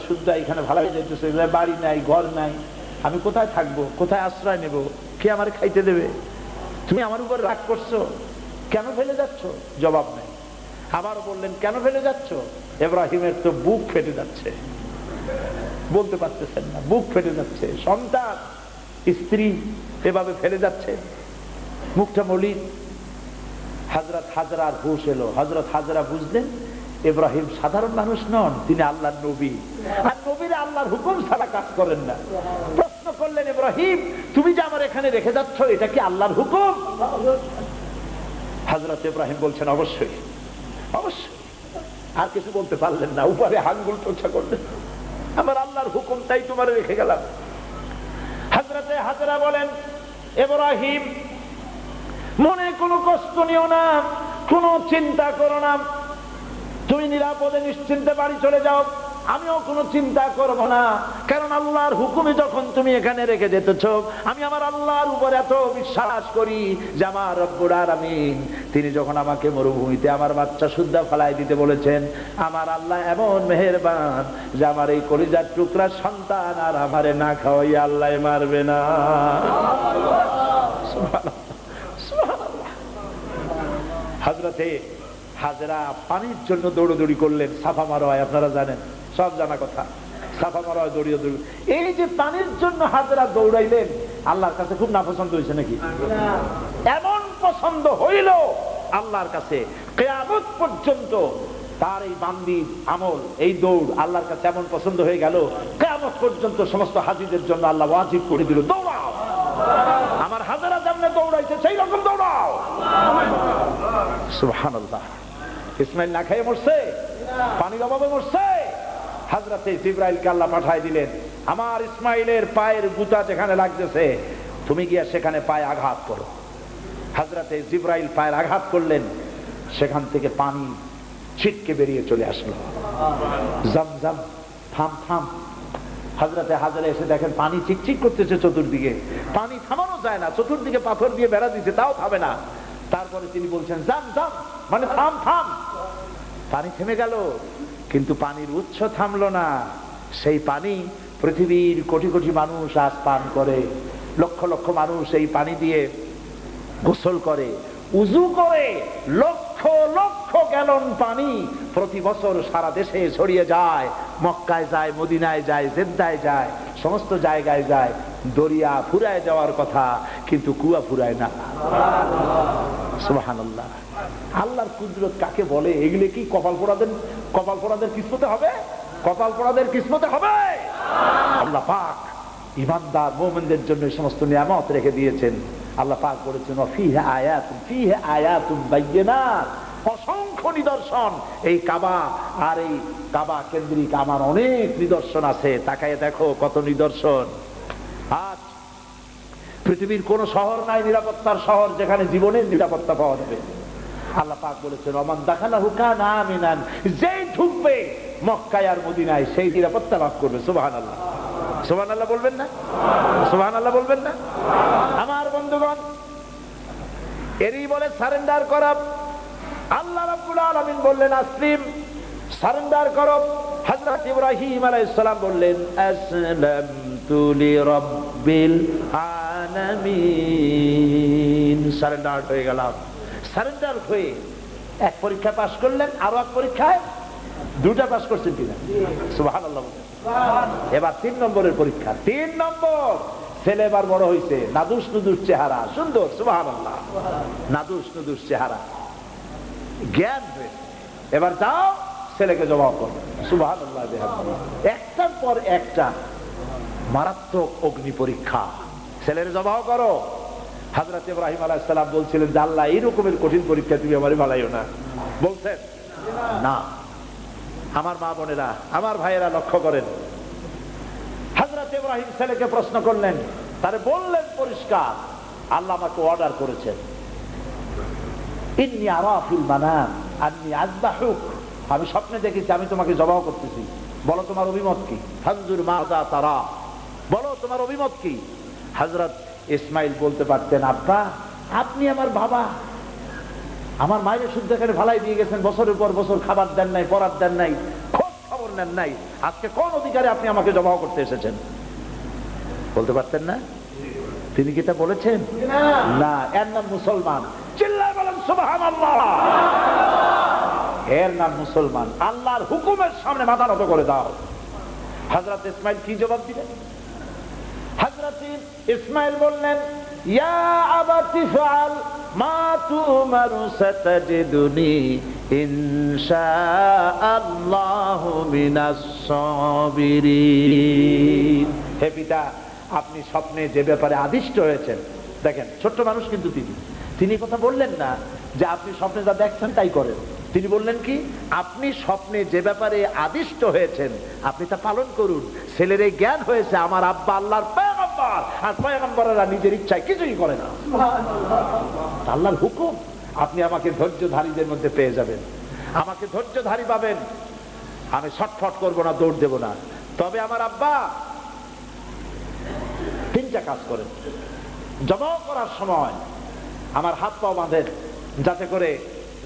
শুদ্ধ এখানে ভালাই যাইতেছে, বাড়ি নাই, ঘর নাই, আমি কোথায় থাকবো, কোথায় আশ্রয় নেব, কে আমার খাইতে দেবে? তুমি আমার উপর রাগ করছো, কেন ফেলে যাচ্ছ? জবাব নেই। আবার বললেন, কেন ফেলে যাচ্ছ? ইব্রাহিমের তো বুক ফেটে যাচ্ছে, বলতে পারতেছেন না, বুক ফেটে যাচ্ছে। সন্তান, স্ত্রী এভাবে ফেলে যাচ্ছে, মুখটা মলিন। হযরত হাজরার হুঁশ এলো। হযরত হাজরা বুঝলেন ইব্রাহিম সাধারণ মানুষ নন, তিনি আল্লাহর নবী, আর নবীরা আল্লাহর হুকুম ছাড়া কাজ করেন না। প্রশ্ন করলেন, ইব্রাহিম তুমি যে আমার এখানে রেখে যাচ্ছ, এটা কি আল্লাহর হুকুম? হযরত ইব্রাহিম বলছেন, অবশ্যই অবশ্যই। আর কিছু বলতে পারলেন না, উপরে আঙ্গুল টোছা করলেন, আমার আল্লাহর হুকুম, তাই তোমার রেখে গেলাম। হযরত হাজরা বলেন, ইব্রাহিম মনে কোনো কষ্ট নিও না, কোনো চিন্তা করো না, তুমি নিরাপদে নিশ্চিন্তে বাড়ি চলে যাও, আমিও কোনো চিন্তা করব না। কারণ আল্লাহর হুকুমে যখন তুমি এখানে রেখে যেতেছ, আমি আমার আল্লাহর উপর এত বিশ্বাস করি যে আমার রব্বুল আলামিন তিনি যখন আমাকে মরুভূমিতে আমার বাচ্চা সুদ্ধা ফেলাই দিতে বলেছেন, আমার আল্লাহ এমন মেহেরবান যে আমার এই কলিজার টুকরা সন্তান আর আমারে না খাওয়াইয়া আল্লাহ মারবে না। হযরতে হাজরা পানির জন্য দৌড়দৌড়ি করলেন, সাফা মারোয়ায়, আপনারা জানেন, সব জানা কথা, সাফা মারোয়ায় দৌড়িয়ে দৌড়ি। এই যে পানির জন্য হাজরা দৌড়াইলেন, আল্লাহর কাছে খুব নাপছন্দ হয়েছে নাকি? এমন পছন্দ হইল আল্লাহর কাছে, কিয়ামত পর্যন্ত তার এই বান্দির আমল, এই দৌড় আল্লাহর কাছে এমন পছন্দ হয়ে গেল, কিয়ামত পর্যন্ত সমস্ত হাজীদের জন্য আল্লাহ ওয়াজিব করে দিল, দৌড়াও, আমার হাজরা যেমন দৌড়াইছে সেই রকম দৌড়াও। সুবহানাল্লাহ। ইসমাইল না খেয়ে মরছে, পানির অভাবে মরছে, হযরতে জিবরাইলকে আল্লাহ পাঠায় দিলেন, আমার ইসমাইলের পায়ের গুতা যেখানে লাগতেছে তুমি গিয়ে সেখানে পায়ে আঘাত করো। হযরতে জিবরাইল পায়ের আঘাত করলেন, সেখান থেকে পানি ছিটকে বেরিয়ে চলে আসলো। জমজম, থাম থাম। হযরতে হাজরা এসে দেখেন পানি চিকচিক করতেছে চতুর্দিকে, পানি থামানো যায় না, চতুর্দিকে পাথর দিয়ে বেড়া দিচ্ছে, তাও থামে না। তারপরে তিনি বলছেন জাম জাম, মানে থাম থাম। পানি থেমে গেল, কিন্তু পানির উৎস থামলো না। সেই পানি পৃথিবীর কোটি কোটি মানুষ আজ পান করে, লক্ষ লক্ষ মানুষ এই পানি দিয়ে গোসল করে, উযু করে। লক্ষ লক্ষ গ্যালন পানি প্রতি বছর সারা দেশে ছড়িয়ে যায়, মক্কায় যায়, মদিনায় যায়, জেদ্দায় যায়, সমস্ত জায়গায় যায়। দরিয়া ফুরায় যাওয়ার কথা, কিন্তু কুয়া ফুরায় না। সুবহানাল্লাহ। আল্লাহর কুদরত কাকে বলে? এগুলো কি কপাল পোড়াদের কিসমতে হবে? কপাল পোড়াদের কিসমতে হবে? আল্লাহ পাক ঈমানদার মুমিনদের জন্য সমস্ত নিয়ামত রেখে দিয়েছেন। আল্লাহ পাক বলেছেন, ফিহা আয়াতুন বায়্যিনাত, অসংখ্য নিদর্শন। এই কাবা আর এই কাবা কেন্দ্রিক আমার অনেক নিদর্শন আছে, তাকায় দেখো কত নিদর্শন। আজ পৃথিবীর কোন শহর নাই নিরাপত্তার শহর যেখানে জীবনের নিরাপত্তা পাওয়া যাবে। আল্লাহ পাক বলেছেন, ওমান দাখালাহু কানা আমিনান, যেই ঢুকবে মক্কায় আর মদিনায় সেই নিরাপত্তা লাভ করবে। সুবহানাল্লাহ, সুবহানাল্লাহ বলবেন না? সুবহানাল্লাহ বলবেন না? আমার বন্ধুগণ, এরই বলে সারেন্ডার করা। আল্লাহ রাব্বুল আলামিন বললেন আসলিম, সারেন্ডার করো। হযরত ইব্রাহিম আলাইহিস সালাম বললেন আসলামতু লিরাব্বিল আলামিন, সারেন্ডার হয়ে গেলাম। সারেন্ডার হয়ে এক পরীক্ষা পাস করলেন, আরো এক পরীক্ষায় দুটা পাস করছেন কিনা? সুবহানাল্লাহ। এবার 3 নম্বরের পরীক্ষা, 3 নম্বর। ছেলে এবার বড় হয়েছে, নাদুস নুদুস চেহারা, সুন্দর, সুবহানাল্লাহ, নাদুস নুদুস চেহারা, জ্ঞান হয়েছে। এবার যাও ছেলেকে জবাব করো। সুবহানাল্লাহ। একটার পর একটা মারাত্মক অগ্নি পরীক্ষা, ছেলের জবাব করো। হযরত ইব্রাহিম আলাইহিস সালাম বলছিলেন যে আল্লাহ এই রকমের কঠিন পরীক্ষা তুমি আমারে ভালাইও না। বলছেন না। আমার মা বোনেরা, আমার ভাইয়েরা লক্ষ্য করেন, হযরত ইব্রাহিম ছেলেকে প্রশ্ন করলেন, তারে বললেন পরিষ্কার, আল্লাহ আমাকে অর্ডার করেছেন, ইন্নী আরা ফিল মানাম আন্নী আযবাহুক, আমি স্বপ্নে দেখেছি আমি তোমাকে জবাব করতেছি, বলো তোমার অভিমত কি? ফানজুর মাযা তারা, বলো তোমার অভিমত কি? হযরত ইসমাইল বলতে পারতেন, আব্বা আপনি আমার বাবা, আমার মায়ের শুদ্ধ করে ভালাই দিয়ে গেছেন, বছরের পর বছর খাবার দেন নাই, পরার দেন নাই, খোঁজ খবর নেন নাই, আজকে কোন অধিকারে আপনি আমাকে জবাহ করতে এসেছেন? বলতে পারতেন না? তিনি কি তা বলেছেন? না। এর নাম মুসলমান। চিল্লায় বলেন সুবহানাল্লাহ। এর নাম মুসলমান। আল্লাহর হুকুমের সামনে মাথা নত করে দাও। হযরত ইসমাঈল কি জবাব দিলেন? হযরত ইসমাঈল বললেন, ইয়া আবাতি ফাআল মা তুমারু সাতাজিদুনি ইনশাআল্লাহু মিনাস সাবিরিন। হে পিতা, আপনি স্বপ্নে যে ব্যাপারে আদিষ্ট হয়েছেন, দেখেন ছোট্ট মানুষ কিন্তু তিনি কথা বললেন না যে আপনি স্বপ্নে যা দেখছেন তাই করেন। তিনি বললেন কি, আপনি স্বপ্নে যে ব্যাপারে আদিষ্ট হয়েছেন আপনি তা পালন করুন। ছেলের এই জ্ঞান হয়েছে আমার আব্বা আল্লাহর পয়গম্বর, আর পয়গম্বরেরা নিজের ইচ্ছায় কিছুই করে না। আল্লাহর হুকুম। আপনি আমাকে ধৈর্যধারীদের মধ্যে পেয়ে যাবেন, আমাকে ধৈর্যধারী পাবেন। আমি ছটফট করবো না, দৌড় দেব না। তবে আমার আব্বা তিনটা কাজ করেন। জবাহ করার সময় আমার হাত পা বাঁধেন, যাতে করে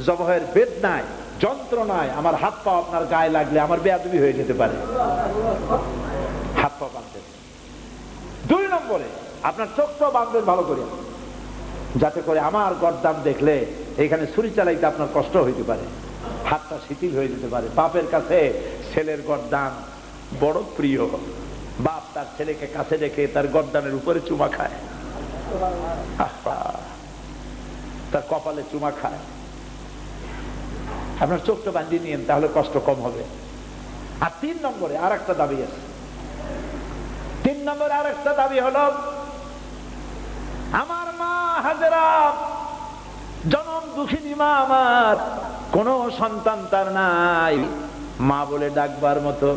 জবাহের বেদনায় যন্ত্রণায় আমার হাত পা আপনার গায়ে লাগলে আমার বেয়াদবি হয়ে যেতে পারে। হাত পা বাঁধবেন। 2 নম্বরে আপনার চোখটাও বাঁধবেন ভালো করে, যাতে করে আমার গর্দান দেখলে এখানে ছুরি চালাইতে আপনার কষ্ট হইতে পারে, হাতটা শিথিল হয়ে যেতে পারে। বাপের কাছে ছেলের গর্দান বড় প্রিয়। বাপ তার ছেলেকে কাছে রেখে তার গর্দানের উপরে চুমা খায়, তার কপালে চুমা খায়। আপনার চোখটা বাঁধিয়ে নিয়েন, তাহলে কষ্ট কম হবে। আর 3 নম্বরে আর একটা দাবি আছে। 3 নম্বরে আর একটা দাবি হলো, আমার মা হাজেরা জনম দুঃখিনী মা, আমার কোনো সন্তান তার নাই, মা বলে ডাকবার মতো।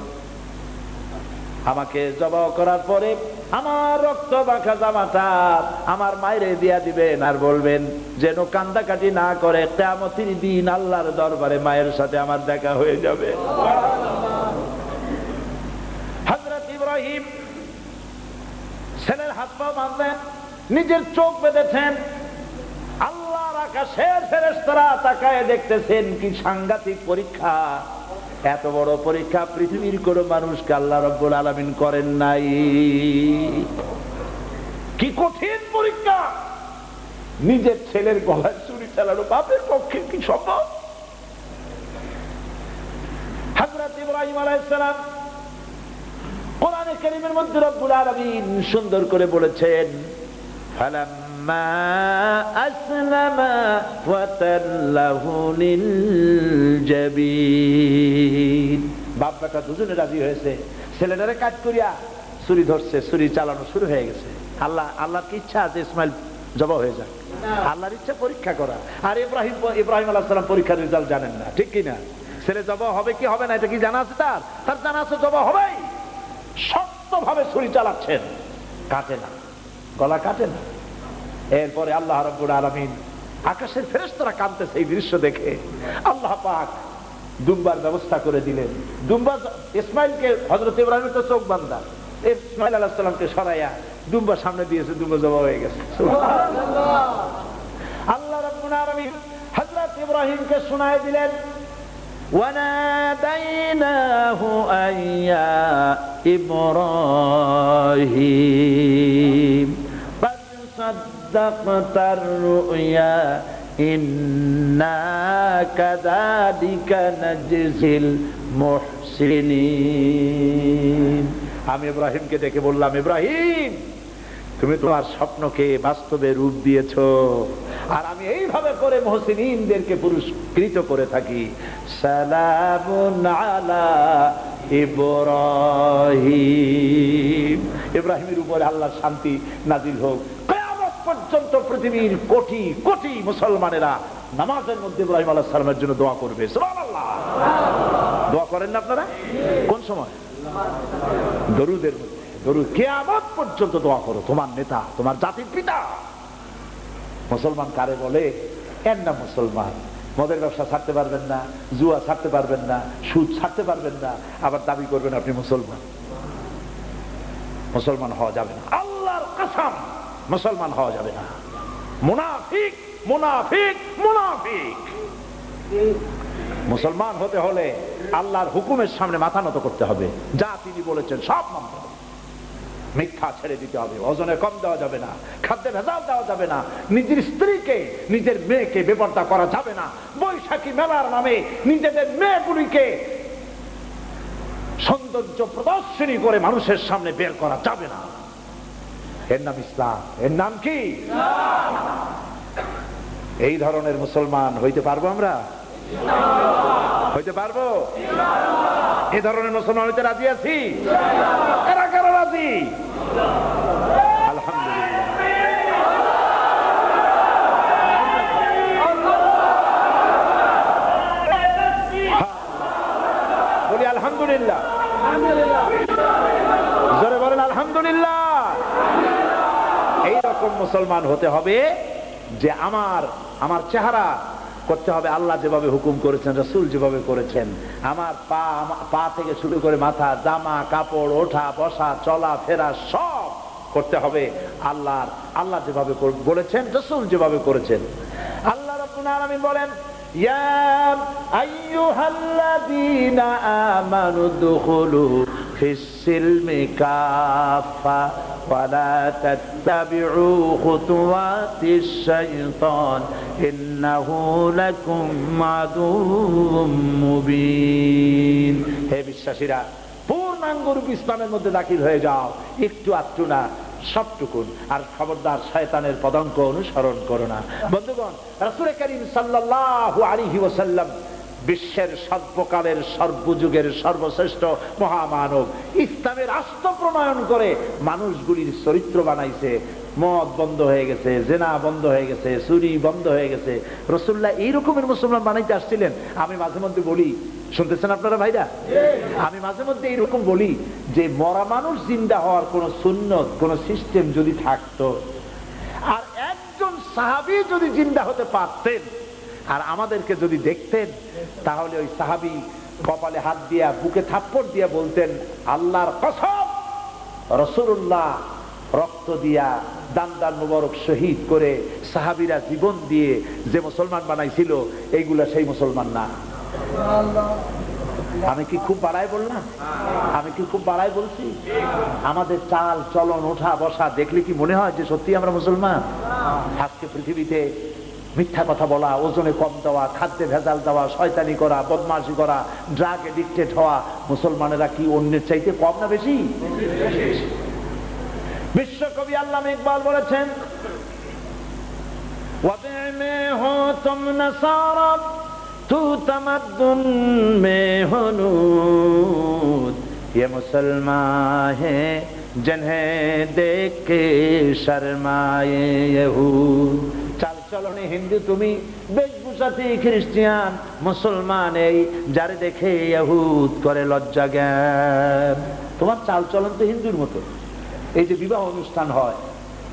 আমাকে জবাহ করার পরে আমার রক্ত মাখা জামাটা আমার মায়েরে দিয়া দিবেন, আর বলবেন যেন কান্দাকাটি না করে, কিয়ামতের দিন আল্লাহর দরবারে মায়ের সাথে আমার দেখা হয়ে যাবে। হযরত ইব্রাহিম ছেলের হাত পা বাঁধলেন, নিজের চোখ বেঁধেছেন। আল্লাহর আকাশের ফেরেশতারা তাকায় দেখতেছেন কি সাংঘাতিক পরীক্ষা। এত বড় পরীক্ষা পৃথিবীর কোন মানুষকে আল্লাহ রাব্বুল আলামিন করেন নাই। কি কঠিন পরীক্ষা! নিজের ছেলের গলায় ছুরি চালানো বাপের পক্ষে কি সম্ভব? হযরত ইব্রাহিম আলাইহিস সালাম কোরআনে কারীমের মধ্যে রব্বুল আলামিন সুন্দর করে বলেছেন, ফালাম্মা আসলামা ওয়া তাল্লাহু লিল জাবিন। বাপ বেটা দুজনে রাজি হয়েছে। ছেলেটারে কাজ করিয়া ছুরি ধরছে, ছুরি চালানো শুরু হয়ে গেছে। আল্লাহর কি ইচ্ছা আছে ইসমাইল জবাহ হয়ে যাক? আল্লাহর ইচ্ছা পরীক্ষা করা। আর ইব্রাহিম আলাইহিস সালাম পরীক্ষার রেজাল্ট জানেন না, ঠিক কি না? ছেলে জবাহ হবে কি হবে না এটা কি জানা আছে? তার জানা আছে জবাহ হবেই। শক্তভাবে ছুরি চালাচ্ছেন, কাটে না, গলা কাটে না। এরপরে আল্লাহ রাব্বুল আলামিন, আকাশের ফেরেশতারা কাঁদতেছে এই দৃশ্য দেখে। আল্লাহ পাক দুম্বার ব্যবস্থা করে দিলেন। দুম্বা ইসমাইলকে, হযরত ইব্রাহিমের তো চোখ বাঁধা, ইসমাইল আলাইহিস সালামকে সরাইয়া দুম্বার সামনে দিয়েছে, দুম্বা জবাহ হয়ে গেছে। সুবহানাল্লাহ। আল্লাহ রাব্বুল আলামিন হযরত ইব্রাহিমকে শোনায় দিলেন, ওয়ানাদাইনাহু আইয়া ইব্রাহিম قد صدقت الرؤيا إنا كذلك نجزي المحسنين। আমি ইব্রাহিমকে ডেকে বললাম, ইব্রাহিম তুমি তোমার স্বপ্নকে বাস্তবে রূপ দিয়েছো, আর আমি এইভাবে করে মুহসিনিনদেরকে পুরস্কৃত করে থাকি। সালামুন আলা ইব্রাহিম। ইব্রাহিমের উপরে আল্লাহর শান্তি নাজিল হোক। কিয়ামত পর্যন্ত পৃথিবীর কোটি কোটি মুসলমানেরা নামাজের মধ্যে ইব্রাহিম আলাইহিস সালামের জন্য দোয়া করবে। সুবহানাল্লাহ। দোয়া করেন না আপনারা? কোন সময়? দরুদের মধ্যে। দরুদ কিয়ামত পর্যন্ত দোয়া করো, তোমার নেতা, তোমার জাতির পিতা। মুসলমান কারে বলে? এর নাম মুসলমান। মদের ব্যবসা ছাড়তে পারবেন না, জুয়া ছাড়তে পারবেন না, সুদ ছাড়তে পারবেন না, আবার দাবি করবেন আপনি মুসলমান। মুসলমান হওয়া যাবে না, আল্লাহর কসম মুসলমান হওয়া যাবে না। মুনাফিক মুনাফিক মুনাফিক। মুসলমান হতে হলে আল্লাহর হুকুমের সামনে মাথা নত করতে হবে, যা তিনি বলেছেন সব মানতে হবে, মিথ্যা ছেড়ে দিতে হবে, ওজনে কম দেওয়া যাবে না, খাদ্যে ভেজাল দেওয়া যাবে না, নিজের স্ত্রীকে নিজের মেয়েকে বেপরদা করা যাবে না, বৈশাখী মেলার নামে নিজেদের মেয়েগুলিকে সৌন্দর্য প্রদর্শনী করে মানুষের সামনে বের করা যাবে না। এর নাম ইসলাম, এর নাম কি? এই ধরনের মুসলমান হইতে পারবো আমরা? হইতে পারবো? এই ধরনের মুসলমান হইতে রাজি আছি? কারা কারা রাজি? আলহামদুলিল্লাহ। বলি আলহামদুলিল্লাহ। জোরে বলেন আলহামদুলিল্লাহ। এইরকম মুসলমান হতে হবে যে আমার চেহারা করতে হবে আল্লাহ যেভাবে হুকুম করেছেন, রাসূল যেভাবে করেছেন। আমার পা থেকে শুরু করে মাথা, জামা কাপড়, ওঠা বসা, চলা ফেরা সব করতে হবে আল্লাহ যেভাবে বলেছেন, রাসূল যেভাবে করেছেন। আল্লাহ রাব্বুল আলামিন বলেন, ইয়া আইয়ুহাল্লাযীনা আমানু দুখুলু ফিস-সিলমি কাফা ওয়ালা তাত্তাবিউ খুতুওয়াতিশ শাইতান ইন্নাহু লাকুম আদুউম মুবিন। হে বিশ্বাসীরা, পূর্ণাঙ্গ রূপ ইসলামের মধ্যে দাখিল হয়ে যাও, একটু আধটু না, সবটুকুন। আর খবরদার শয়তানের পদাঙ্ক অনুসরণ করো না। বন্ধুগণ, রাসূল করিম সাল্লাল্লাহু আলাইহি ওয়াসাল্লাম বিশ্বের সর্বকালের সর্বযুগের সর্বশ্রেষ্ঠ মহামানব, ইসলামের রাষ্ট্র প্রণয়ন করে মানুষগুলির চরিত্র বানাইছে। মদ বন্ধ হয়ে গেছে, জেনা বন্ধ হয়ে গেছে, চুরি বন্ধ হয়ে গেছে। রাসূলুল্লাহ এই রকমের মুসলমান বানাইতে আসছিলেন। আমি মাঝে মধ্যে বলি, শুনতেছেন আপনারা ভাইরা? আমি মাঝে মধ্যে এইরকম বলি যে মরা মানুষ জিন্দা হওয়ার কোন সুন্নত, কোন সিস্টেম যদি থাকতো, আর একজন সাহাবী যদি জিন্দা হতে পারতেন আর আমাদেরকে যদি দেখতেন, তাহলে ওই সাহাবী কপালে হাত দিয়া বুকে থাপ্পড় দিয়া বলতেন, আল্লাহর কসম, রাসূলুল্লাহ রক্ত দিয়া দান মুবারক শহীদ করে সাহাবীরা জীবন দিয়ে যে মুসলমান বানাইছিল, এইগুলা সেই মুসলমান না। আমি কি খুব বাড়াই বললাম? আমি কি খুব বাড়াই বলছি? আমাদের চাল চলন, ওঠা বসা দেখলে কি মনে হয় যে সত্যি আমরা মুসলমান? আজকে পৃথিবীতে মিথ্যা কথা বলা, ওজনে কম দেওয়া, খাদ্যে ভেজাল দেওয়া, শয়তানি করা, বদমাশি করা, ড্রাগ এডিক্টেড হওয়া, মুসলমানেরা কি অন্যের চাইতে কম না বেশি? বিশ্বকবি আল্লামা ইকবাল বলেছেন, ওয়াদি মে হো তুম নাসারা তু তামাদ্দুন মে হুনুদ, ये मुसलमान है जिन्हें देख के शर्माए यहूद। চাল চলনে হিন্দু তুমি, বেশভূষাতে খ্রিস্টান, মুসলমান এই যারে দেখে ইহুদ করে লজ্জা জ্ঞান। তোমার চাল চলন তো হিন্দুর মতো। এই যে বিবাহ অনুষ্ঠান হয়,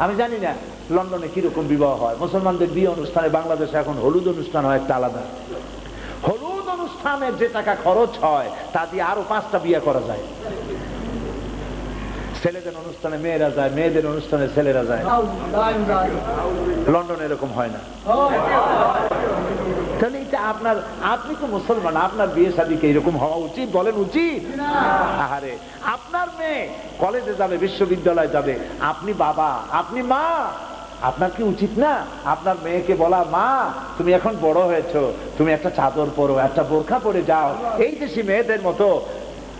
আমি জানি না লন্ডনে কিরকম বিবাহ হয়। মুসলমানদের বিয়ে অনুষ্ঠানে বাংলাদেশে এখন হলুদ অনুষ্ঠান হয় একটা আলাদা। হলুদ অনুষ্ঠানের যে টাকা খরচ হয় তা দিয়ে আরো 5টা বিয়ে করা যায়। ছেলেদের অনুষ্ঠানে মেয়েরা যায়, মেয়েদের অনুষ্ঠানে ছেলেরা যায়। লন্ডনে এরকম হয় না। তাহলে এটা আপনি তো মুসলমান, আপনার বিয়ে শাদীকে এরকম হওয়া উচিত? বলেন উচিত? আহারে, আপনার মেয়ে কলেজে যাবে, বিশ্ববিদ্যালয়ে যাবে, আপনি বাবা, আপনি মা, আপনার কি উচিত না আপনার মেয়েকে বলা, মা তুমি এখন বড় হয়েছো, তুমি একটা চাদর পরো, একটা বোরখা পরে যাও। এই দেশি মেয়েদের মতো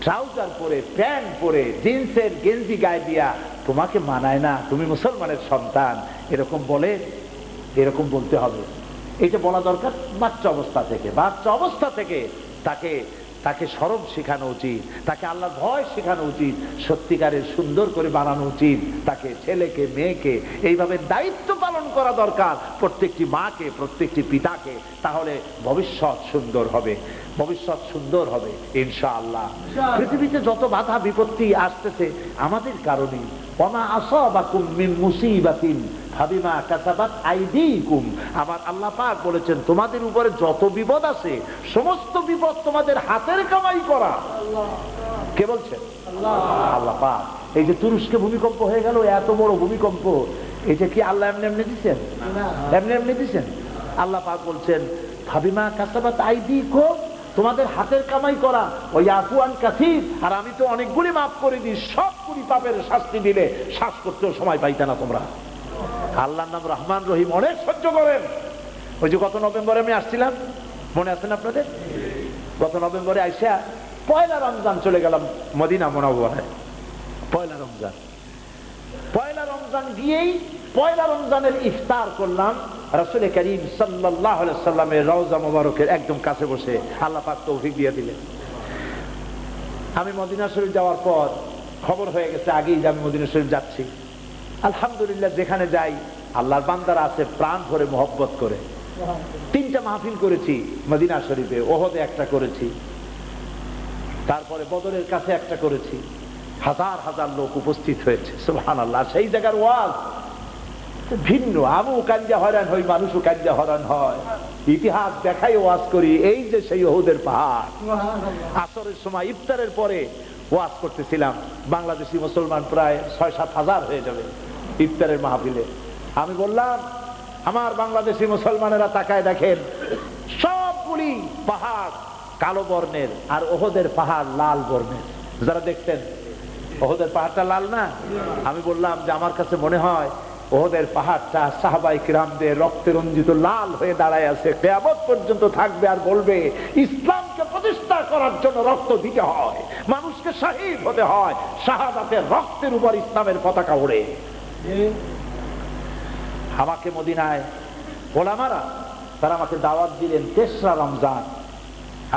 ট্রাউজার পরে, প্যান্ট পরে, জিন্সের গেঞ্জি গায়ে দিয়া তোমাকে মানায় না, তুমি মুসলমানের সন্তান, এরকম বলে, এরকম বলতে হবে। এটা বলা দরকার বাচ্চা অবস্থা থেকে তাকে শরম শেখানো উচিত, তাকে আল্লাহর ভয় শেখানো উচিত, সত্যিকারের সুন্দর করে বানানো উচিত, তাকে ছেলেকে মেয়েকে এইভাবে দায়িত্ব পালন করা দরকার প্রত্যেকটি মাকে, প্রত্যেকটি পিতাকে। তাহলে ভবিষ্যৎ সুন্দর হবে ইনশাআল্লাহ। পৃথিবীতে যত বাধা বিপত্তি আসতেছে আমাদের কারণে। ওমা আসাবাকুম মিন মুসিবাতিন ফাবিমা কাসাবাত আইদিকুম, আমার আল্লাহ পাক বলেছেন তোমাদের উপরে যত বিপদ আছে সমস্ত বিপদ তোমাদের হাতের কামাই করা। কে বলছেন? আল্লাহ পাক। এই যে তুরস্কে ভূমিকম্প হয়ে গেল, এত বড় ভূমিকম্প, এটা কি আল্লাহ এমনি দিচ্ছেন? এমনি দিচ্ছেন? আল্লাহ পাক বলছেন ফাবিমা কাসাবাত আইদিকুম তোমাদের হাতের কামাই করা ওই আফওয়ান কাসীর, আর আমি তো অনেকগুলি মাফ করে দিই, সবগুলি পাপের শাস্তি দিলে শ্বাস করতেও সময় পাইতে না তোমরা। আল্লাহর নাম রহমান রহিম, অনেক সহ্য করেন। ওই যে গত নভেম্বরে আমি আসছিলাম, মনে আছেন আপনাদের? গত নভেম্বরে আইসা পয়লা রমজান চলে গেলাম মদিনা মুনাওয়ারায়। পয়লা রমজান গিয়েই পয়লা রমজানের ইফতার করলাম রাসূল করিম সাল্লাল্লাহু আলাইহি ওয়াসাল্লামের রওজা মুবারকের একদম কাছে বসে। আল্লাহ পাক তৌফিক দিয়ে দিলেন। আমি মদিনা শরীফ যাওয়ার পর খবর হয়ে গেছে আগেই যে আমি মদিনা শরীফ যাচ্ছি। আলহামদুলিল্লাহ, যেখানে যাই আল্লাহর বান্দারা আছে প্রাণ ভরে মোহব্বত করে। 3টা মাহফিল করেছি মদিনা শরীফে, ওহদে একটা করেছি, তারপরে বদরের কাছে একটা করেছি। হাজার হাজার লোক উপস্থিত হয়েছে, সুবহানাল্লাহ। সেই জায়গার ওয়াজ ভিন্ন। আবু কাঞ্জা হয়রান হই, মানুষও কাঞ্জা হয়রান হয়। ইতিহাস দেখাই ওয়াজ করি। এই যে সেই ওহদের পাহাড়, আসরের সময় ইফতারের পরে ওয়াজ করতেছিলাম। বাংলাদেশি মুসলমান প্রায় 6-7 হাজার হয়ে যাবে ইফতারের মাহফিলে। আমি বললাম, আমার বাংলাদেশি মুসলমানেরা তাকায় দেখেন, সবগুলি পাহাড় কালো বর্ণের আর ওহদের পাহাড় লাল বর্ণের। যারা দেখতেন ওহদের পাহাড়টা লাল না? আমি বললাম যে আমার কাছে মনে হয় ওহদের পাহাড়টা সাহাবায়ে কিরামদের রক্তে রঞ্জিত লাল হয়ে দাঁড়ায় আছে, কিয়ামত পর্যন্ত থাকবে আর বলবে ইসলামকে প্রতিষ্ঠা করার জন্য রক্ত দিতে হয়, মানুষকে শহীদ হতে হয়, শাহাদাতের রক্তের উপর ইসলামের পতাকা ওড়ে। আমাকে মদিনায় ওলামারা তারা আমাকে দাওয়াত দিলেন 3রা রমজান,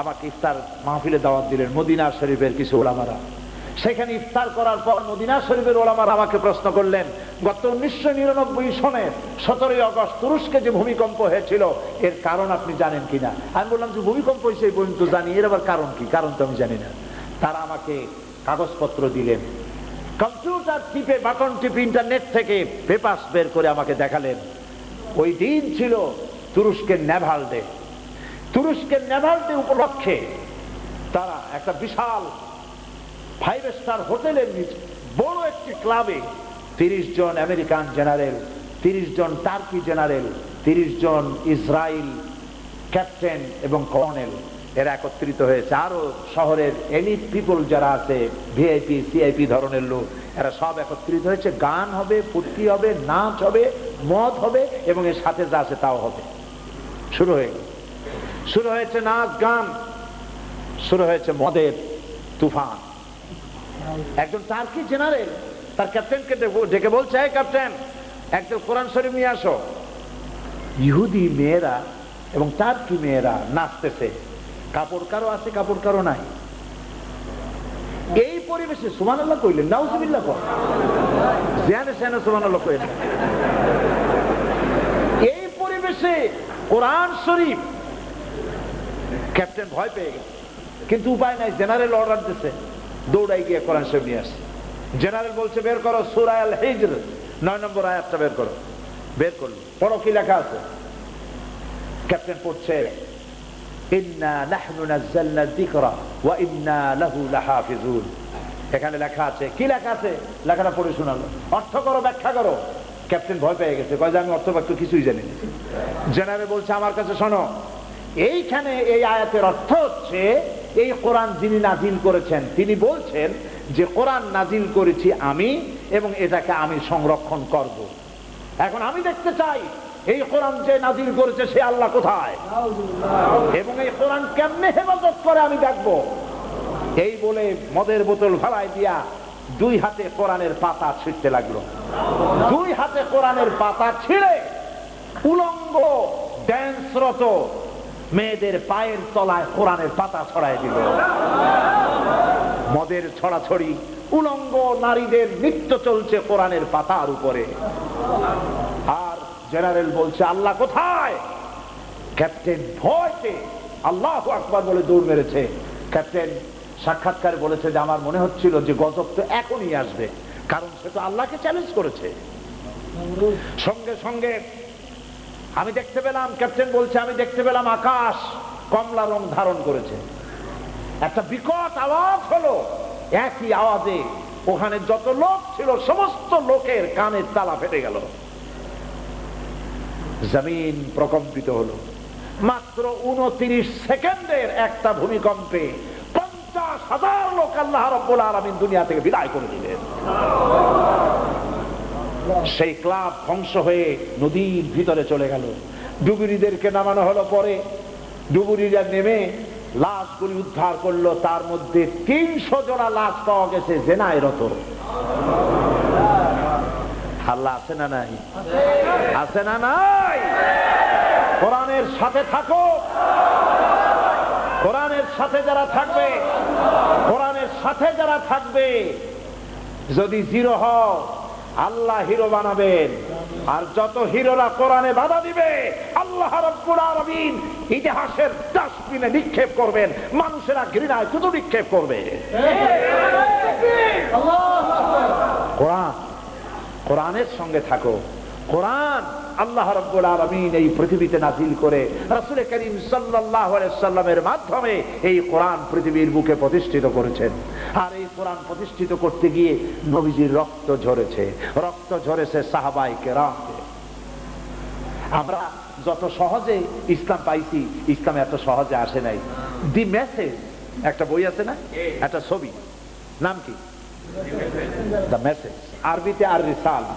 আমাকে ইফতার মাহফিলে দাওয়াত দিলেন মদিনা শরীফের কিছু ওলামারা। সেখানে ইফতার করার পর মদিনা শরীফের ওলামারা আমাকে প্রশ্ন করলেন, গত 1999 সনের 17ই আগস্ট তুরস্কে যে ভূমিকম্প হয়েছিল এর কারণ আপনি জানেন কিনা? আমি বললাম যে ভূমিকম্প হয়েছে এই পর্যন্ত জানি, এর আবার কারণ কি? কারণ তো আমি জানি না। তারা আমাকে কাগজপত্র দিলেন, কম্পিউটার টিপে বাটন টিপে ইন্টারনেট থেকে পেপারস বের করে আমাকে দেখালেন। ওই দিন ছিল তুরস্কের নেভাল ডে। তুরস্কের নেভাল ডে উপলক্ষে তারা একটা বিশাল 5 স্টার হোটেলের নিচে বড় একটি ক্লাবে 30 জন আমেরিকান জেনারেল, 30 জন টার্কি জেনারেল, 30 জন ইসরায়েল ক্যাপ্টেন এবং কর্নেল এরা একত্রিত হয়েছে। আরো শহরের এলিট পিপল যারা আছে, ভিআইপি সিআইপি ধরনের লোক, এরা সব একত্রিত হয়েছে। গান হবে, ফুর্তি হবে, নাচ হবে, মদ হবে এবং এর সাথে যা আছে তাও হবে। শুরু হয়েছে নাচ গান, শুরু হয়েছে মদের তুফান। একজন টার্কি জেনারেল তার ক্যাপ্টেনকে ডেকে বলছে, এই ক্যাপ্টেন, একজন কোরআন শরীফ নিয়ে আসো। ইহুদি মেয়েরা এবং টার্কি মেয়েরা নাচতেছে, কাপড় কারো আছে কাপড় কারো নাই। এই পরিবেশে সুবহানাল্লাহ কইলেন, নাউজুবিল্লাহ কর, জানে জানে সুবহানাল্লাহ কইলেন। এই পরিবেশে কোরআন শরীফ, ক্যাপ্টেন ভয় পেয়ে গেছে, কিন্তু উপায় নাই, জেনারেল অর্ডার দিচ্ছে, দৌড়াই গিয়ে কোরআন শরীফ নিয়ে আসে। জেনারেল বলছে বের করো সূরা আল হিজর 9 নম্বর আয়াতটা বের করো। বের করলো, পড়ো কি লেখা আছে। ক্যাপ্টেন পড়ছে, ইন্না নাহনু নাযালনা যিকরা ওয়া ইন্না লাহু লাহাফিজুন। এখানে লেখা আছে, কি লেখা আছে? লেখাটা পড়ে শোনালো, অর্থ করো, ব্যাখ্যা করো। ক্যাপ্টেন ভয় পেয়ে গেছে, কয় যে আমি অর্থ ব্যাখ্যা কিছুই জানি না। জেনারেল বলছে, আমার কাছে শোনো, এইখানে এই আয়াতের অর্থ হচ্ছে এই কোরআন যিনি নাজিল করেছেন তিনি বলছেন যে কোরআন নাজিল করেছি আমি এবং এটাকে আমি সংরক্ষণ করব। এখন আমি দেখতে চাই এই কোরআন যে নাজিল করেছে সে আল্লাহ কোথায় এবং এই কোরআন কেমনে হেফাজত করে আমি দেখব। এই বলে মদের বোতল ফালাই দিয়া 2 হাতে কোরআনের পাতা ছিঁড়তে লাগলো। 2 হাতে কোরআনের পাতা ছিঁড়ে উলঙ্গ ড্যান্সরত মেয়েদের পায়ের তলায় কোরআনের পাতা ছড়ায় দিল। মদের ছড়াছড়ি, উলঙ্গ নারীদের নৃত্য চলছে কোরআনের পাতার উপরে। আর জেনারেল বলছে আল্লাহ কোথায়। ক্যাপ্টেন ভয়তে আল্লাহু আকবার বলে দৌড় মেরেছে। ক্যাপ্টেন সাক্ষাৎকারে বলেছে যে আমার মনে হচ্ছিল যে গজব তো এখনই আসবে, কারণ সে তো আল্লাহকে চ্যালেঞ্জ করেছে। সঙ্গে সঙ্গে আমি দেখতে পেলাম, ক্যাপ্টেন বলছে আমি দেখতে পেলাম আকাশ কমলা রং ধারণ করেছে। একটা বিকট আওয়াজ হলো, একই আওয়াজে ওখানে যত লোক ছিল সমস্ত লোকের কানের তালা ফেটে গেল, জমিন প্রকম্পিত হলো। মাত্র 29 সেকেন্ডের একটা ভূমিকম্পে 50,000 লোক আল্লাহ রাব্বুল আলামিন দুনিয়া থেকে বিদায় করে দিলেন। সেই ক্লাব ধ্বংস হয়ে নদীর ভিতরে চলে গেল। ডুবুরিদেরকে নামানো হলো, পরে ডুবুরিরা নেমে লাশগুলি উদ্ধার করলো। তার মধ্যে 300 জোড়া লাশ পাওয়া গেছে জেনায় রত। আল্লাহ আছে না নাই? আছে না নাই? কোরআনের সাথে থাকো। কোরআনের সাথে যারা থাকবে, কোরআনের সাথে যারা থাকবে, যদি জিরো হও আল্লাহ হিরো বানাবেন। আর যত হিরোরা কোরআনে বাধা দিবে আল্লাহ রাব্বুল আলামিন ইতিহাসের ডাস্টবিনে নিক্ষেপ করবেন। মানুষেরা ঘৃণায় শুধু নিক্ষেপ করবে। কোরআন, কোরআনের সঙ্গে থাকো। কোরআন আল্লাহ রাব্বুল আলামিন এই পৃথিবীতে নাযিল করে রাসূল করিম সাল্লাল্লাহু আলাইহি সাল্লামের মাধ্যমে এই কোরআন পৃথিবীর বুকে প্রতিষ্ঠিত করেছেন। আর এই কোরআন প্রতিষ্ঠিত করতে গিয়ে নবীজির রক্ত ঝরেছে, রক্ত ঝরেছে সাহাবায়ে কেরামদের। আমরা যত সহজে ইসলাম পাইছি, ইসলাম এত সহজে আসে নাই। দি মেসেজ একটা বই আছে না, একটা ছবি, নাম কি? দ্য মেসেজ, আরবিতে আর রিসালা।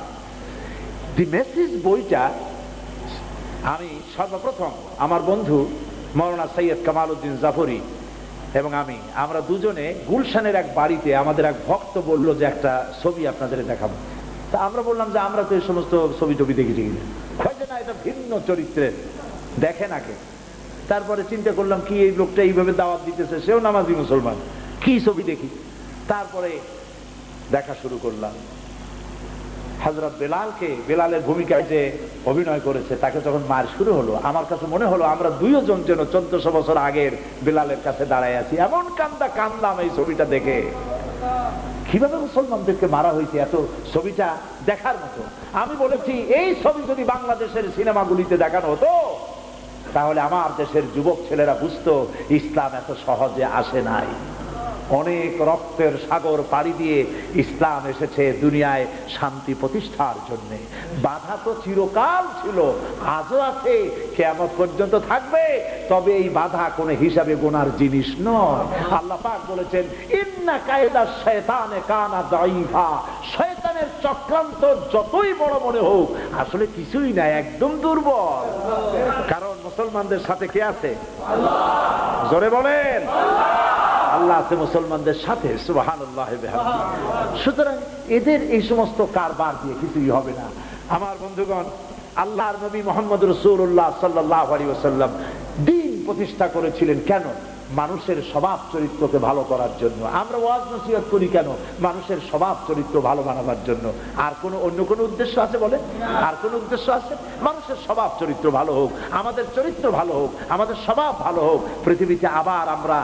দি মেসেজ বইটা আমি সর্বপ্রথম আমার বন্ধু মাওলানা সৈয়দ কামাল উদ্দিন জাফরি এবং আমরা দুজনে গুলশানের এক বাড়িতে, আমাদের এক ভক্ত বললো যে একটা ছবি আপনাদের দেখাবো। তা আমরা বললাম যে আমরা তো এই সমস্ত ছবি টবি দেখেছি কিনা। না, এটা ভিন্ন চরিত্রের, দেখে নাকে। তারপরে চিন্তা করলাম কি এই লোকটা এইভাবে দাওয়াত দিতেছে, সেও নামাজি মুসলমান, কি ছবি দেখি। তারপরে দেখা শুরু করলাম। হযরত বেলালকে, বেলালের ভূমিকায় যে অভিনয় করেছে তাকে যখন মার শুরু হলো, আমার কাছে মনে হলো আমরা দুইজন যেন 1400 বছর আগের বেলালের কাছে দাঁড়ায় আছি। এমন কান্দলাম এই ছবিটা দেখে, কিভাবে মুসলমানদেরকে মারা হয়েছে, এত ছবিটা দেখার মতো। আমি বলেছি এই ছবি যদি বাংলাদেশের সিনেমাগুলিতে দেখানো হতো তাহলে আমার দেশের যুবক ছেলেরা বুঝতো ইসলাম এত সহজে আসে নাই। অনেক রক্তের সাগর পাড়ি দিয়ে ইসলাম এসেছে দুনিয়ায় শান্তি প্রতিষ্ঠার জন্য। বাধা তো চিরকাল ছিল, আজও আছে, কিয়ামত পর্যন্ত থাকবে। তবে এই বাধা কোনো হিসাবে গোনার জিনিস নয়। আল্লাহ পাক বলেছেন ইন্না কায়দা শায়তানে কানা দাঈফা। শয়তানের চক্রান্ত যতই বড় মনে হোক আসলে কিছুই না, একদম দুর্বল। কারণ মুসলমানদের সাথে কে আছে? আল্লাহ। জোরে বলেন আল্লাহ আছে মুসলমানদের সাথে। সুবহানাল্লাহ বিহামদিহি। সুতরাং এদের এই সমস্ত কারবার দিয়ে কিছুই হবে না। আমার বন্ধুগণ, আল্লাহর নবী মুহাম্মদ রাসূলুল্লাহ সাল্লাল্লাহু আলাইহি ওয়াসাল্লাম দ্বীন প্রতিষ্ঠা করেছিলেন কেন? মানুষের স্বভাব চরিত্রকে ভালো করার জন্য। আমরা ওয়াজ নসিহত করি কেন? মানুষের স্বভাব চরিত্র ভালো বানাবার জন্য। আর অন্য কোনো উদ্দেশ্য আছে বলে? আর কোন উদ্দেশ্য আছে? মানুষের স্বভাব চরিত্র ভালো হোক, আমাদের চরিত্র ভালো হোক, আমাদের স্বভাব ভালো হোক। পৃথিবীতে আমরা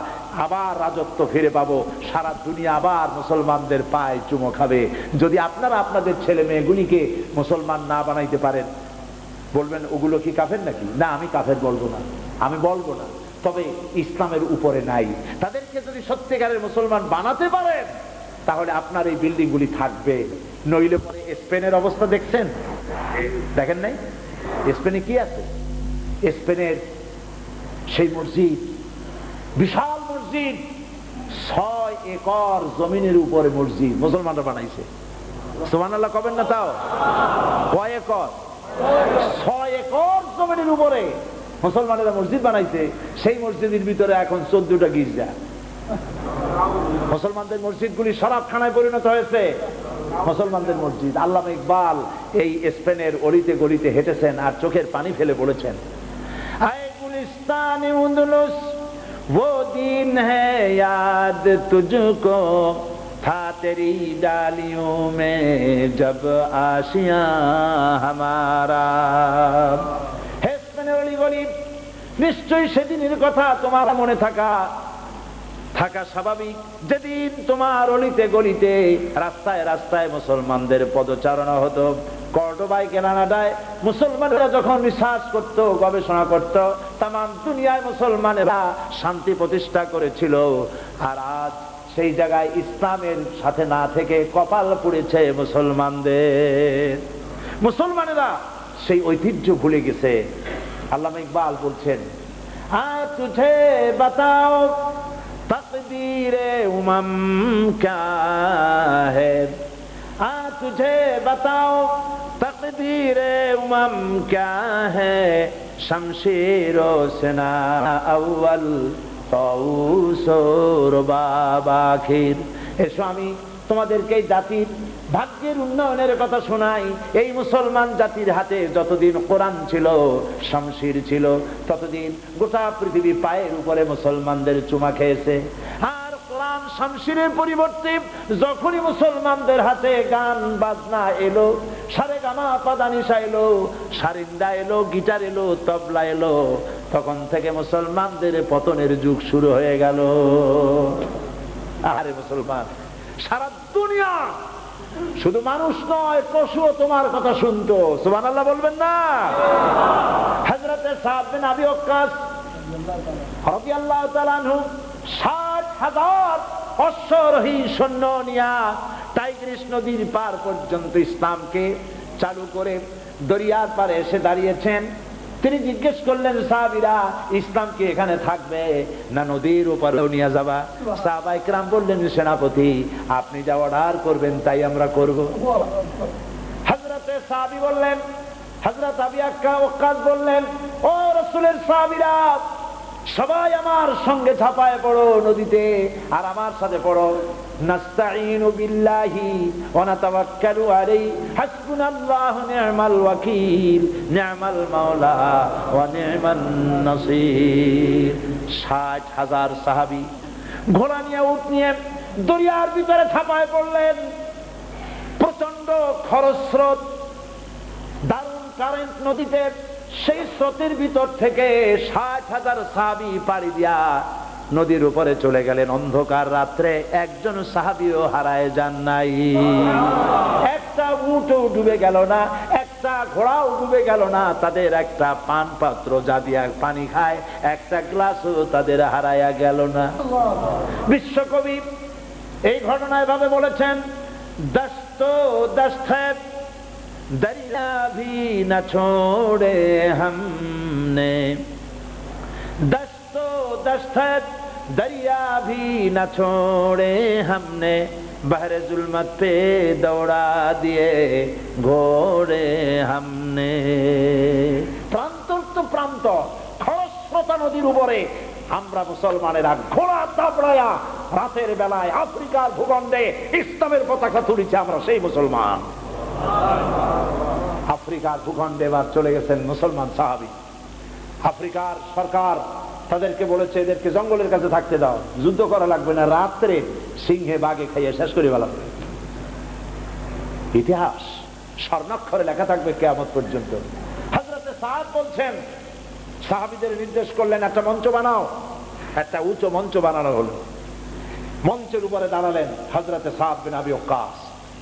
আবার রাজত্ব ফিরে পাবো। সারা দুনিয়া আবার মুসলমানদের পায়ে চুমো খাবে। যদি আপনারা আপনাদের ছেলে মেয়েগুলিকে মুসলমান না বানাইতে পারেন, বলবেন ওগুলো কি কাফের নাকি? না, আমি কাফের বলবো না, আমি বলবো না। তবে ইসলামের উপরে নাই। তাদেরকে যদি সত্যিকারের মুসলমান বানাতে পারেন তাহলে আপনার এই বিল্ডিং গুলি থাকবে। নইলে পরে স্পেনের অবস্থা দেখছেন, দেখেন নাই? স্পেনে কি আছে? স্পেনের সেই মসজিদ, বিশাল মসজিদ, 6 একর জমিনের উপরে মসজিদ মুসলমানরা বানাইছে। সুবহানাল্লাহ কবেন না? তাও কয় একর? 6 একর জমিনের উপরে মুসলমানেরা মসজিদ বানাইছে। সেই মসজিদের ভিতরে এখন 14টা গির্জা। মুসলমানদের মসজিদগুলি শরাবখানায় পরিণত হয়েছে। মুসলমানদের মসজিদ। আল্লামা ইকবাল এই স্পেনের অলিতে গলিতে হেঁটেছেন আর চোখের পানি ফেলে বলেছেন, আয়ে গুলিস্তান উন্দুলুস वो दिन है याद तुझको था तेरी डालियों में जब आशियां हमारा। हे स्पेনের অলিগলি, নিশ্চয়ই সেদিনের কথা তোমার মনে থাকা স্বাভাবিক, যেদিন তোমার অলিতে গলিতে রাস্তায় রাস্তায় মুসলমানদের পদচারণা হতো। কর্ডোবায়, কানাডায় মুসলমানেরা যখন রিসার্চ করত, গবেষণা করত, তাম দুনিয়ায় মুসলমানেরা শান্তি প্রতিষ্ঠা করেছিল। আর আজ সেই জায়গায় ইসলামের সাথে না থেকে কপাল পুড়েছে মুসলমানদের। মুসলমানেরা সেই ঐতিহ্য ভুলে গেছে। আল্লামা ইকবাল বলছেন, तुझे बताओ तकदीरे उमम क्या है, तुझे बताओ तकदीरे उमम क्या है, शमशीरो सिना अव्वल तौसुर बाबाखिर। এসো আমি তোমাদেরকে এই জাতির ভাগ্যের উন্নয়নের কথা শোনাই। এই মুসলমান জাতির হাতে যতদিন কোরআন ছিল, শমশির ছিল, ততদিন গোটা পৃথিবী পায়ের উপরে মুসলমানদের চুমা খেয়েছে। আর কোরআন শমশিরের পরিবর্তে যখনই মুসলমানদের হাতে গান বাজনা এলো, সারেগামা পাদানিসা এলো, সারিন্দা এলো, গিটার এলো, তবলা এলো, তখন থেকে মুসলমানদের পতনের যুগ শুরু হয়ে গেল। আরে মুসলমান, সারা দুনিয়া শুধু মানুষ নয়, পশুও তোমার কথা শুনতো। সুবহানাল্লাহ বলবেন না? হযরতে সাদ বিন আবি ওয়াক্কাস রাদিয়াল্লাহু তাআলা আনহু ৬০,০০০ অশ্বরোহী সৈন্য নিয়া টাইগ্রিস নদীর পার পর্যন্ত ইসলামকে চালু করে দরিয়ার পারে এসে দাঁড়িয়েছেন। তিনি জিজ্ঞেস করলেন, সাহাবীরা ইসলাম কি এখানে থাকবে না নদীর উপরেও নিয়ে যাবা? সাহাবায়ে কেরাম বললেন, সেনাপতি আপনি যা অর্ডার করবেন তাই আমরা করব। হযরতে সাহাবী বললেন, হযরত আবু ওয়াক্কাস বললেন, ও রাসূলের সাহাবীরা সবাই আমার সঙ্গে ঝাঁপায় পড়ো নদীতে, আর আমার সাথে পড়ো। নাস্তাঈনু বিল্লাহি ওয়া নাতাওয়াক্কালু আলাইহি হাসবুনাল্লাহু নি'মাল ওয়াকিল নি'মাল মাওলা ওয়া নি'মান নাসীর। ৬০,০০০ সাহাবী ঘোড়া নিয়ে, উট নিয়ে দরিয়ার ভিতরে ঝাঁপায় পড়লেন। প্রচন্ড খরস্রোত, দারুণ কারেন্ট নদীতে। সেই স্রোতের ভিতর থেকে ৬০,০০০ সাহাবী পাড়ি দিয়া নদীর উপরে চলে গেলেন। অন্ধকার রাত্রে একজন সাহাবীও হারায় যান নাই। একটা উটও ডুবে গেল না, একটা ঘোড়াও ডুবে গেল না। তাদের একটা পান পাত্র যা দিয়া পানি খায়, একটা গ্লাসও তাদের হারায়া গেল না। বিশ্বকবি এই ঘটনা এভাবে বলেছেন, দस्तो दस्त है दरिया भी न छोड़े हमने, दस्तो दस्त है दरिया भी न छोड़े हमने, बहरे जुल्मत पे दौड़ा दिए घोड़े हमने। প্রান্ত তো প্রান্ত খরস্রোতা নদীর উপরে আমরা মুসলমানেরা ঘোড়া দাবড়ায়া রাতের বেলায় আফ্রিকার ভূখণ্ডে ইসলামের পতাকা তুলেছি। আমরা সেই মুসলমান। আফ্রিকার ভূখণ্ডে এবার চলে গেছেন মুসলমান সাহাবী। আফ্রিকার সরকার তাদেরকে বলেছে, এদেরকে জঙ্গলের কাছে থাকতে দাও, যুদ্ধ করা লাগবে না, রাত্রে সিংহে বাঘে খাইয়ে শেষ করে ফেলা। ইতিহাস স্বর্ণাক্ষরে লেখা থাকবে কিয়ামত পর্যন্ত। হযরতে সাদ বলছেন, সাহাবীদের নির্দেশ করলেন, একটা মঞ্চ বানাও। একটা উঁচু মঞ্চ বানানো হলো। মঞ্চের উপরে দাঁড়ালেন হযরতে সাদ বিন আবি ওয়াক্কাস।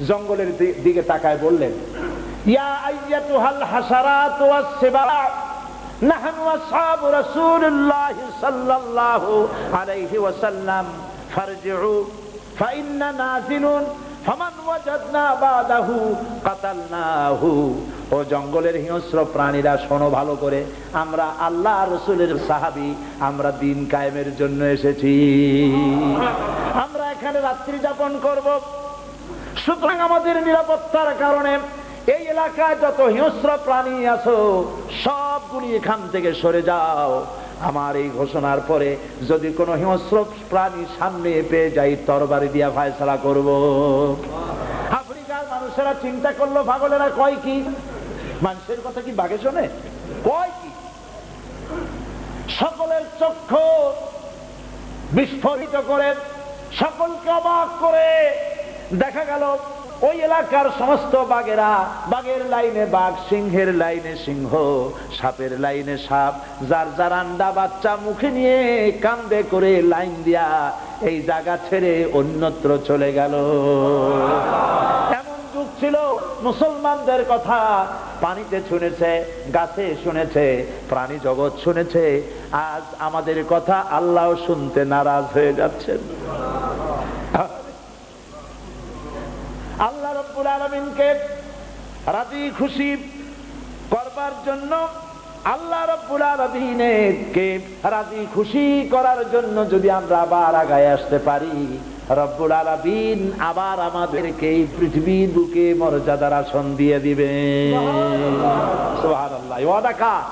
জঙ্গলের দিকে তাকায় বললেন, ইয়া আইয়াতুহাল হাসারাত ওয়াস সিবা, নাহনু আসহাবু রাসূলুল্লাহ সাল্লাল্লাহু আলাইহি ওয়াসাল্লাম, ফারজিউ ফাইন্না নাযিলুন ফামান ওয়াজাদনা বাদাহু কাতালনাহু। ও জঙ্গলের হিংস্র প্রাণীরা, শোনো ভালো করে, আমরা আল্লাহ রাসূলের সাহাবী, আমরা দিন কায়েমের জন্য এসেছি। আমরা এখানে রাত্রি যাপন করব। সুতরাং আমাদের নিরাপত্তার কারণে এই এলাকায় যত হিংস্র প্রাণী আছো সবগুলি এখান থেকে সরে যাও। আমার এই ঘোষণার পরে যদি কোনো হিংস্র প্রাণী সামনে পেয়ে যাই, তরবারি দিয়া ফায়সালা করব। আফ্রিকার মানুষেরা চিন্তা করলো, পাগলেরা কয় কি? মানুষের কথা কি বাঘে শোনে? কয় কি? সকলের চক্ষু বিস্ফোরিত করে, সকলকে অবাক করে দেখা গেল ওই এলাকার সমস্ত বাঘেরা, বাঘের লাইনে বাঘ, সিংহের লাইনে সিংহ, সাপের লাইনে সাপ, যার যার আন্ডা বাচ্চা মুখে নিয়ে কান্দে করে লাইন দিয়া এই জায়গা ছেড়ে অন্যত্র চলে গেল। এমন যুগ ছিল, মুসলমানদের কথা পানিতে শুনেছে, গাছে শুনেছে, প্রাণী জগৎ শুনেছে। আজ আমাদের কথা আল্লাহ শুনতে নারাজ হয়ে যাচ্ছেন। আল্লাহ রাব্বুল আলামিনকে রাজি খুশি করবার জন্য আল্লাহ রাব্বুল আলামিনকে রাজি খুশি করার জন্য যদি আমরা আবার আগায় আসতে পারি, রব্বুল আলামিন আবার আমাদেরকে এই পৃথিবীর বুকে মর্যাদার আসন দিয়ে দিবেন। সুবহানাল্লাহ। ওয়াদা কার?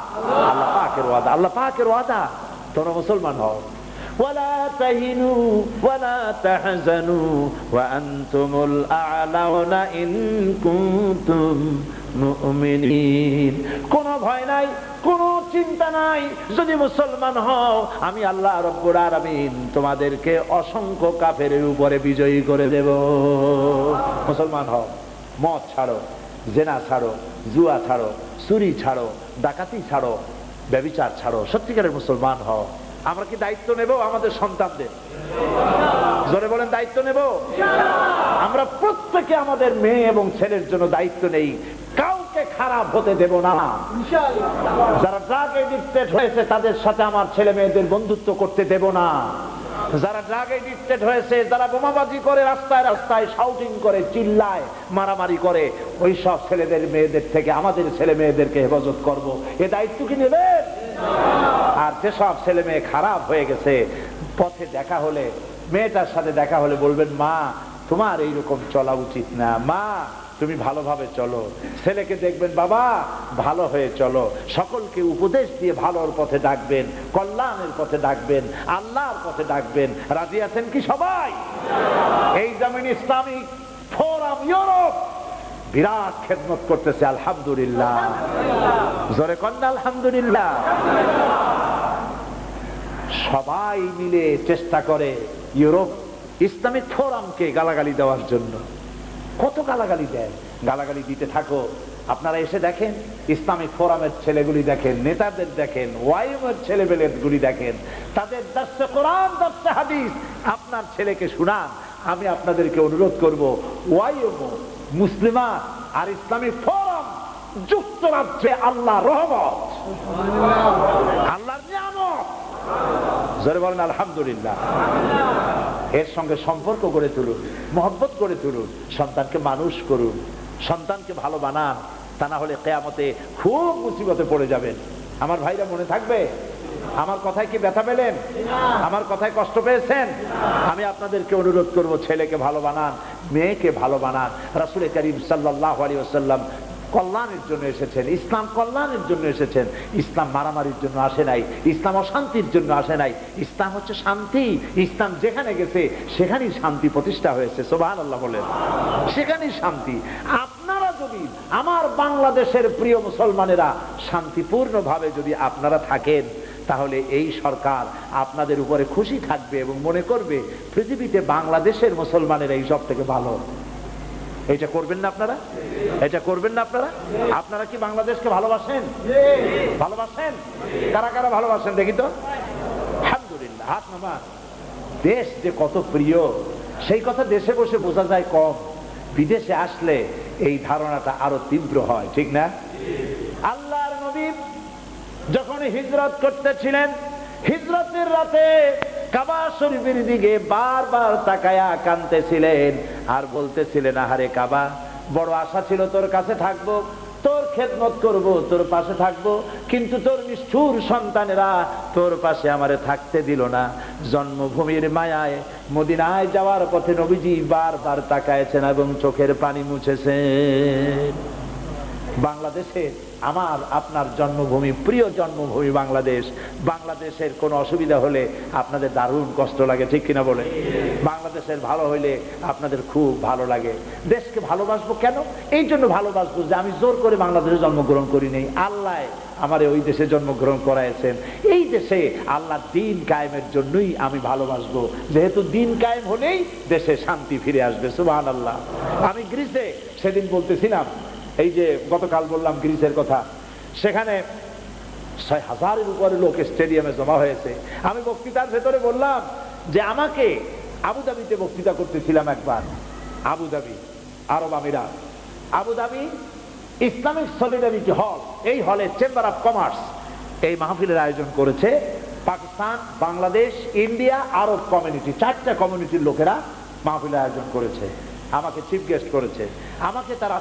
আল্লাহ পাকের ওয়াদা। আল্লাহ পাকের ওয়াদা। তোমরা মুসলমান হও। ওয়ালা তাহিনু ওয়ালা তাহজানু ওয়া আনতুমুল আ'লাউনা ইন কুনতুম মুমিনিন। কোনো ভয় নাই, কোনো চিন্তা নাই, যদি মুসলমান হও আমি আল্লাহ রাব্বুল আলামিন তোমাদেরকে অসংখ্য কাফেরের উপরে বিজয়ী করে দেব। মুসলমান হও, মদ ছাড়ো, জেনা ছাড়ো, জুয়া ছাড়ো, চুরি ছাড়ো, ডাকাতি ছাড়ো, ব্যভিচার ছাড়ো, সত্যিকারের মুসলমান হও। আমরা কি দায়িত্ব নেব আমাদের সন্তানদের? জোরে বলেন, দায়িত্ব নেব। আমরা প্রত্যেকে আমাদের মেয়ে এবং ছেলের জন্য দায়িত্ব নেই, কাউকে খারাপ হতে দেব না। যারা ড্রাগ এডিক্টেড হয়েছে তাদের সাথে আমার ছেলে মেয়েদের বন্ধুত্ব করতে দেব না। যারা ড্রাগ এডিক্টেড হয়েছে, যারা বোমাবাজি করে, রাস্তায় রাস্তায় শাউটিং করে, চিল্লায়, মারামারি করে, ওই সব ছেলেদের মেয়েদের থেকে আমাদের ছেলে মেয়েদেরকে হেফাজত করব, এ দায়িত্ব কি নেবেন? আর যেসব ছেলে মেয়ে খারাপ হয়ে গেছে, পথে দেখা হলে, মেয়েটার সাথে দেখা হলে বলবেন, মা তোমার এইরকম চলা উচিত না, মা তুমি ভালোভাবে চলো। ছেলেকে দেখবেন, বাবা ভালো হয়ে চলো। সকলকে উপদেশ দিয়ে ভালোর পথে ডাকবেন, কল্যাণের পথে ডাকবেন, আল্লাহর পথে ডাকবেন। রাজি আছেন কি সবাই? এই জামিন ইসলামিক ফোরাম ইউরোপ বিরাট খেদমত করতেছে, আলহামদুলিল্লাহ। জোরে কন্যা আলহামদুলিল্লাহ। সবাই মিলে চেষ্টা করে ইউরোপ ইসলামিক ফোরামকে গালাগালি দেওয়ার জন্য। কত গালাগালি দেয়, গালাগালি দিতে থাকো। আপনারা এসে দেখেন, ইসলামিক ফোরামের ছেলেগুলি দেখেন, নেতাদের দেখেন, ওয়াইমের ছেলেবেলেগুলি দেখেন, তাদের দর্শে কোরআন, দর্শে হাদিস আপনার ছেলেকে শুনান। আমি আপনাদেরকে অনুরোধ করব, ওয়াইম, মুসলিমা আর ইসলামিক ফোরাম যুক্তরাজ্যে আল্লাহর রহমত, আল্লাহর নিয়ামত। জোরে বলেন আলহামদুলিল্লাহ। এর সঙ্গে সম্পর্ক গড়ে তুলুন, মহব্বত করে তুলুন, সন্তানকে মানুষ করুন, সন্তানকে ভালো বানান, তা না হলে কিয়ামতে খুব মুসিবতে পড়ে যাবেন। আমার ভাইরা মনে থাকবে? আমার কথায় কি ব্যথা পেলেন? আমার কথায় কষ্ট পেয়েছেন? আমি আপনাদেরকে অনুরোধ করব, ছেলেকে ভালো বানান, মেয়েকে ভালো বানান। রাসূল করিম সাল্লাল্লাহু আলাইহি ওয়াসাল্লাম কল্যাণের জন্য এসেছেন, ইসলাম কল্যাণের জন্য এসেছেন। ইসলাম মারামারির জন্য আসে নাই, ইসলাম অশান্তির জন্য আসে নাই। ইসলাম হচ্ছে শান্তি। ইসলাম যেখানে গেছে সেখানেই শান্তি প্রতিষ্ঠা হয়েছে। সুবহানাল্লাহ বলেন, সেখানেই শান্তি। আপনারা যদি, আমার বাংলাদেশের প্রিয় মুসলমানেরা, শান্তিপূর্ণভাবে যদি আপনারা থাকেন, তাহলে এই সরকার আপনাদের উপরে খুশি থাকবে এবং মনে করবে পৃথিবীতে বাংলাদেশের মুসলমানেরা এই সব থেকে ভালো। এটা করবেন না আপনারা? এটা করবেন না আপনারা? আপনারা কি বাংলাদেশকে ভালোবাসেন? ভালোবাসেন? কারা কারা ভালোবাসেন দেখি তো? আলহামদুলিল্লাহ, হাত নামান। দেশ যে কত প্রিয় সেই কথা দেশে বসে বোঝা যায় কম, বিদেশে আসলে এই ধারণাটা আরো তীব্র হয়, ঠিক না? আল্লাহর নবী যখন হিজরত করতেছিলেন, হিজরতের রাতে কাবা শরীফের দিকে বারবার তাকায়া কাঁদতেছিলেন আর বলতেছিলেন, আহারে কাবা, বড় আশা ছিল তোর কাছে থাকবো, তোর খেদমত করব, তোর পাশে থাকবো, কিন্তু তোর নিষ্ঠুর সন্তানেরা তোর পাশে আমারে থাকতে দিল না। জন্মভূমির মায়ায় মদিনায় যাওয়ার পথে নবীজি বারবার তাকায়ছেন এবং চোখের পানি মুছেছেন। বাংলাদেশে আমার আপনার জন্মভূমি, প্রিয় জন্মভূমি বাংলাদেশ। বাংলাদেশের কোনো অসুবিধা হলে আপনাদের দারুণ কষ্ট লাগে, ঠিক কিনা বলে? বাংলাদেশের ভালো হইলে আপনাদের খুব ভালো লাগে। দেশকে ভালোবাসবো কেন? এই জন্য ভালোবাসবো যে আমি জোর করে বাংলাদেশে জন্মগ্রহণ করি নাই, আল্লাহ আমারে ওই দেশে জন্মগ্রহণ করাইছেন। এই দেশে আল্লাহ দিন কায়েমের জন্যই আমি ভালোবাসবো, যেহেতু দিন কায়েম হলেই দেশে শান্তি ফিরে আসবে। সুবহানাল্লাহ। আমি গ্রিসে সেদিন বলতেছিলাম, এই যে গতকাল বললাম গ্রিসের কথা, সেখানে ৬,০০০-এর উপরে লোক স্টেডিয়ামে জমা হয়েছে। আমি বক্তৃতার ভেতরে বললাম যে আমাকে আবুধাবিতে বক্তৃতা করতেছিলাম একবার, আবুধাবি, আরব আমিরাত, আবুধাবি ইসলামিক সলিডারিটি হল, এই হলে চেম্বার অফ কমার্স এই মাহফিলের আয়োজন করেছে। পাকিস্তান, বাংলাদেশ, ইন্ডিয়া, আরব কমিউনিটি, 4টা কমিউনিটির লোকেরা মাহফিলের আয়োজন করেছে, আমাকে চিফ গেস্ট করেছে। আমাকে তারা